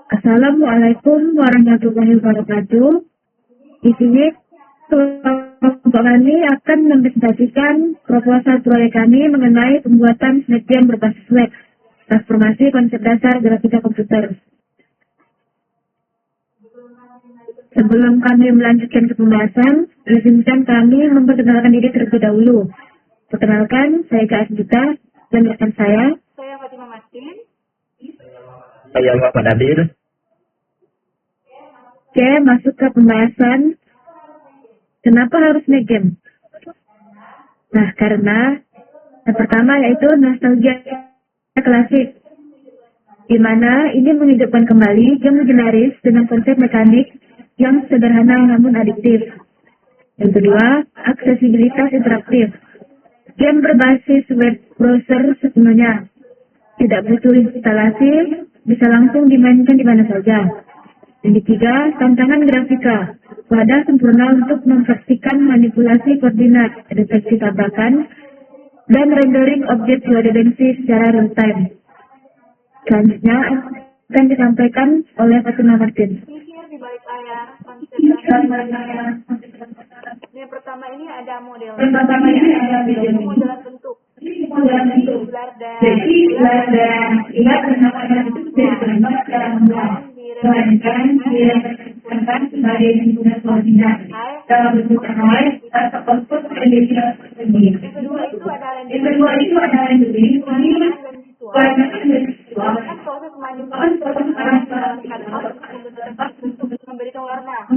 Assalamualaikum warahmatullahi wabarakatuh. Di sini kelompok kami akan mempresentasikan proposal proyek kami mengenai pembuatan snap game berbasis web, transformasi konsep dasar grafika komputer. Sebelum kami melanjutkan ke pembahasan, izinkan kami memperkenalkan diri terlebih dahulu. Perkenalkan, saya Kak Asdita dan rekan saya Fatimah Martin. Saya Bapak Nabil. Oke, masuk ke pembahasan. Kenapa harus make game? Nah, karena yang pertama yaitu nostalgia klasik, di mana ini menghidupkan kembali game legendaris dengan konsep mekanik yang sederhana namun adiktif. Yang kedua, aksesibilitas interaktif. Game berbasis web browser sepenuhnya. Tidak butuh instalasi, bisa langsung dimainkan di mana saja. Yang ketiga, tantangan grafika. Wadah sempurna untuk memfungsikan manipulasi koordinat, deteksi tabrakan, dan rendering objek dua dimensi secara real time. Selanjutnya akan disampaikan oleh Fatimah Martin. Sihir di balik layar, konsep yang pertama ini ada model. Modelan bentuk. Ular dan ilat sebagai lingkungan koordinat dalam bentuk array atau output relation tersebut. Yang kedua itu ada rendering, warna dan visual. Proses manipulasi untuk memberikan warna.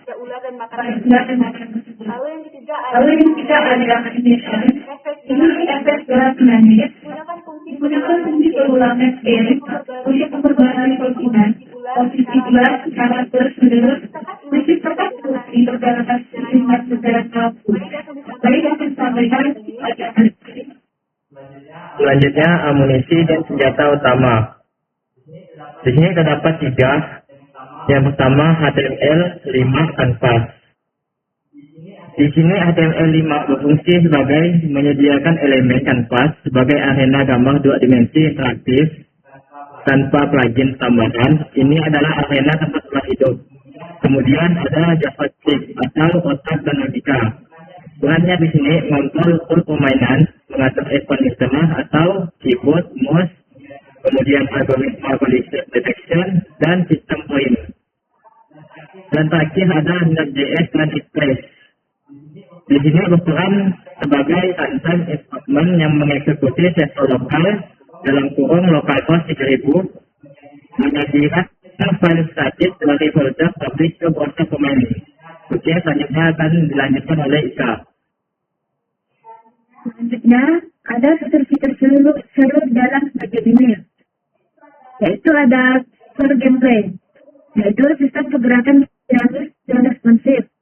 Ya, ular dan makanan. Lalu yang ketiga ada animation. Efek gerak dinamis. Gunakan fungsi perulang game untuk memperbarui posisi ular secara terus-menerus untuk tepat di pergerakan sifat secara kalku. Baik akan disampaikan pada Selanjutnya amunisi dan senjata utama. Di sini terdapat 3. Yang pertama HTML5 kanvas. Di sini HTML5 berfungsi sebagai menyediakan elemen kanvas sebagai arena gambar 2 dimensi interaktif tanpa plugin tambahan. Ini adalah arena tempat hidup. Kemudian ada JavaScript atau otak dan logika. Bahannya di sini mengontrol full permainan, mengatur icon di tengah atau keyboard, mouse, kemudian algoritma detection dan sistem point. Dan terakhir ada Node.js dan Express. Di sini berperan sebagai runtime environment yang mengeksekusi server lokal dalam kurung localhost 3000, menghadirkan file statis dari folder publish ke browser pemain. Oke, selanjutnya akan dilanjutkan oleh Ika. Selanjutnya, ada fitur-fitur seru dalam bagian ini, yaitu ada core gameplay, yaitu sistem pergerakan dinamis dan responsif,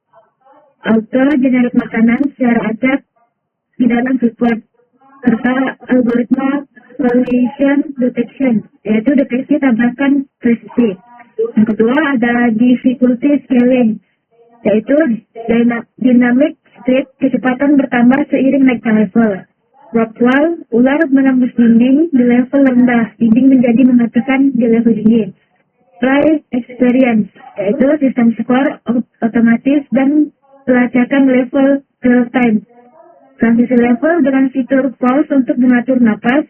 auto generate makanan secara acak di dalam web, serta algoritma collision detection, yaitu deteksi tabrakan presisi. Yang kedua ada difficulty scaling, yaitu dynamic state, kecepatan bertambah seiring naik level. Rock wall, ular menembus dinding di level rendah, dinding menjadi mematikan di level tinggi. Play experience, yaitu sistem skor otomatis dan pelacakan level real time. Transisi level dengan fitur pause untuk mengatur napas,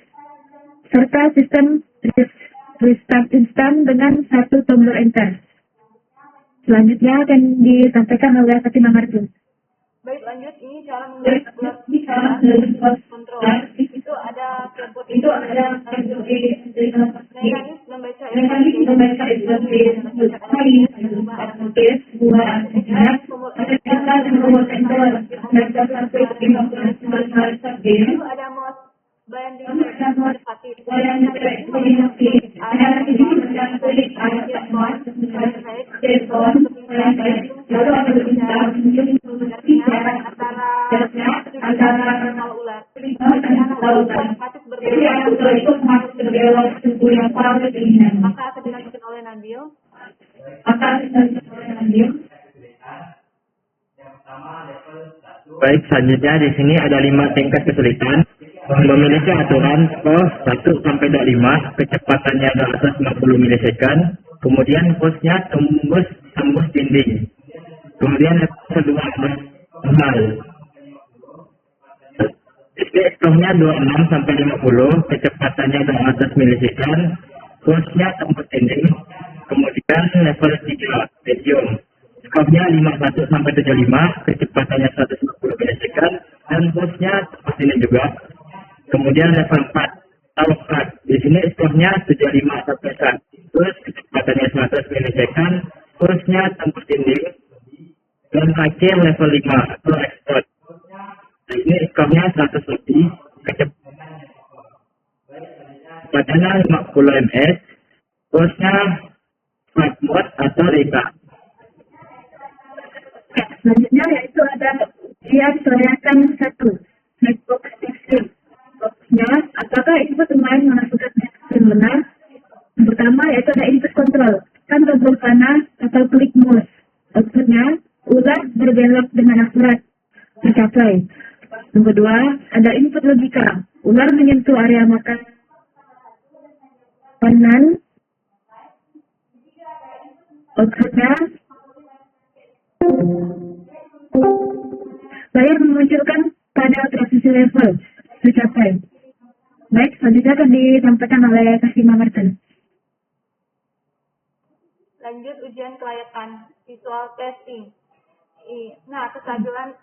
serta sistem restart instan dengan satu tombol enter. Selanjutnya akan disampaikan oleh Fatimah Martin. Baik, lanjut. Ini cara membuat kontrol. Itu ada keyboard, mekanis membaca itu ada mouse binding maka akan dilanjutkan oleh Nabil. Baik, selanjutnya di sini ada 5 tingkat kesulitan. Memiliki aturan skor 1 sampai 25, kecepatannya di atas 50 milisekund, Kemudian hostnya tembus dinding. Kemudian level kedua normal. Stoknya 26 sampai 50, kecepatannya 200 milisekund, hostnya tembus dinding. Kemudian level 3 medium. Stoknya 51 sampai 75, kecepatannya 150 milisekund, dan hostnya tembus dinding juga. Kemudian level 4 Alphard. Di sini stoknya 75 sampai 100, kecepatannya 100 milisekund, hostnya tembus dinding. Dan terakhir level 5 atau export. Di sini skornya 100 lebih, kecepatannya 50 ms, hostnya smart mode atau RECA. Selanjutnya yaitu ada ujian kelayakan 1, netbox testing. Boxnya, apakah input pemain menentukan yang benar? Yang pertama yaitu ada input control, kan tombol panas atau klik mouse. Outputnya, ular berbelok dengan akurat, tercapai. Yang kedua, ada input logika, ular menyentuh area makanan. Outputnya, layar memunculkan pada transisi level, tercapai. Baik, selanjutnya akan disampaikan oleh Kasima Martin. Lanjut ujian kelayakan visual testing. Nah, kestabilan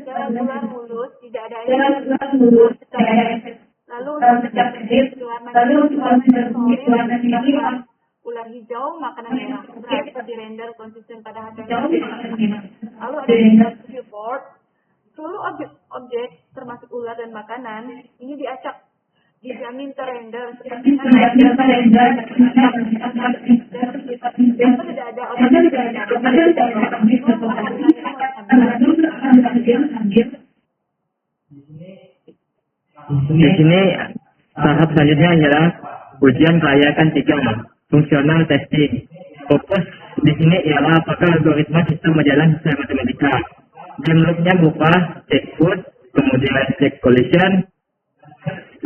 jalan bulan mulus, tidak ada lalu warna ular hijau, makanan merah. Berarti dirender konsisten pada HTML. Lalu ada viewport. Seluruh objek termasuk ular dan makanan ini diacak, dijamin terrender seperti tidak ada Di sini tahap selanjutnya adalah ujian kelayakan 3, fungsional testing. Fokus di sini ialah apakah algoritma sistem berjalan sesuai matematika. Bentuknya berupa check food, kemudian check collision,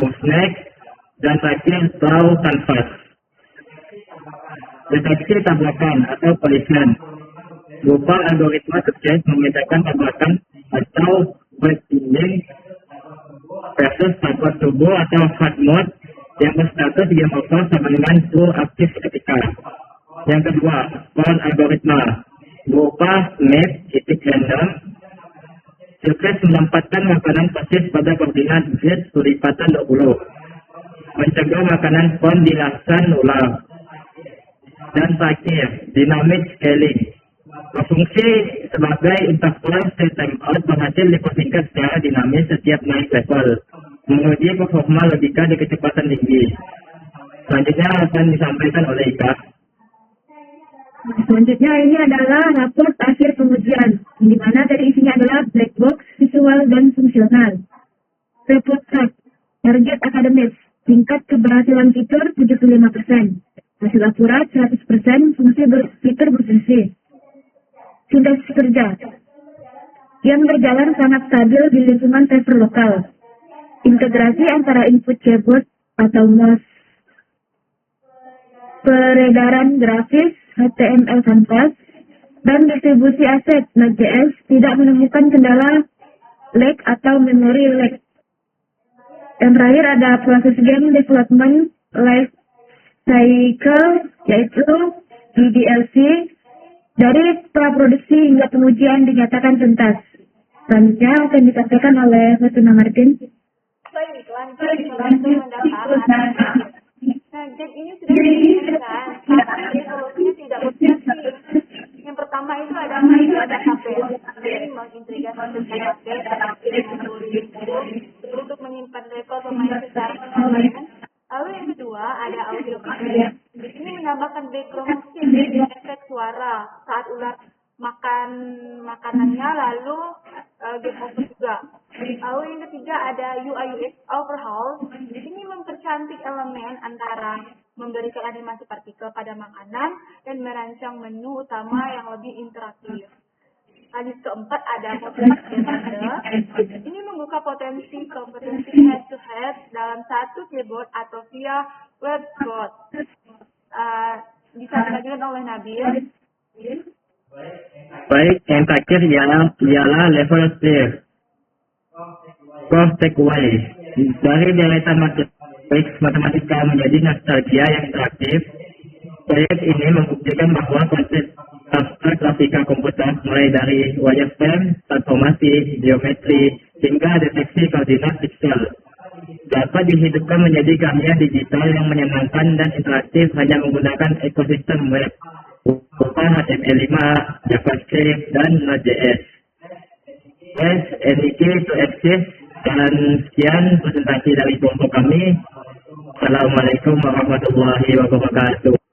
move next, dan terakhir throw canvas. Deteksi tabrakan atau collision berupa algoritma sukses membedakan tabrakan atau break dinding versus tabrak tubuh atau hard mode yang berstatus game over sama dengan full aktif ketika. Yang kedua, spawn algoritma berupa map titik random sukses menempatkan makanan persis pada koordinat Z lipatan 20, mencegah makanan spawn di laksan ulang. Dan terakhir, dynamic scaling berfungsi sebagai interval set timeout berhasil dipersingkat secara dinamis setiap naik level, menguji performa logika di kecepatan tinggi. Selanjutnya akan disampaikan oleh Ika. Selanjutnya ini adalah raport akhir pengujian, di mana dari isinya adalah black box, visual, dan fungsional. Report card, target akademis, tingkat keberhasilan fitur 75%, hasil akurat 100%, fungsi fitur berfungsi. Sindeks kerja yang berjalan sangat stabil di lingkungan server lokal. Integrasi antara input keyboard atau mouse, peredaran grafis, HTML canvas, dan distribusi aset Node.js tidak menemukan kendala lag atau memory lag. Yang terakhir ada proses game development life cycle, yaitu DDLC, dari praproduksi hingga pengujian dinyatakan tuntas. Selanjutnya akan disampaikan oleh Fatima Martin. baik, lanjut mendaftar. Nah, jadi ini sudah dijelaskan, tapi solusinya tidak berfungsi. Yang pertama itu ada KP, jadi mengintegrasi KP untuk menyimpan rekor pemain secara permanen. Lalu yang kedua ada audio clip. Ini menambahkan background musik, efek suara saat ular makan makanannya, lalu game over juga. Lalu yang ketiga ada UI UX overhaul. Ini mempercantik elemen antara memberikan animasi partikel pada makanan dan merancang menu utama yang lebih interaktif. Lanjut keempat ada potensi designer. Ini membuka kompetensi head to head dalam satu keyboard atau via web code. bisa dilanjutkan oleh Nabil. Baik, yang terakhir ialah level clear. Core takeaway. Dari deretan matematika menjadi nostalgia yang interaktif, proyek ini membuktikan bahwa konsep abstrak grafika komputer mulai dari wireframe, transformasi, geometri, hingga deteksi koordinat pixel dapat dihidupkan menjadi karya digital yang menyenangkan dan interaktif hanya menggunakan ekosistem web berupa HTML5, JavaScript, dan Node.js. Yes, NIK to exist. Dan sekian presentasi dari kelompok kami. Assalamualaikum warahmatullahi wabarakatuh.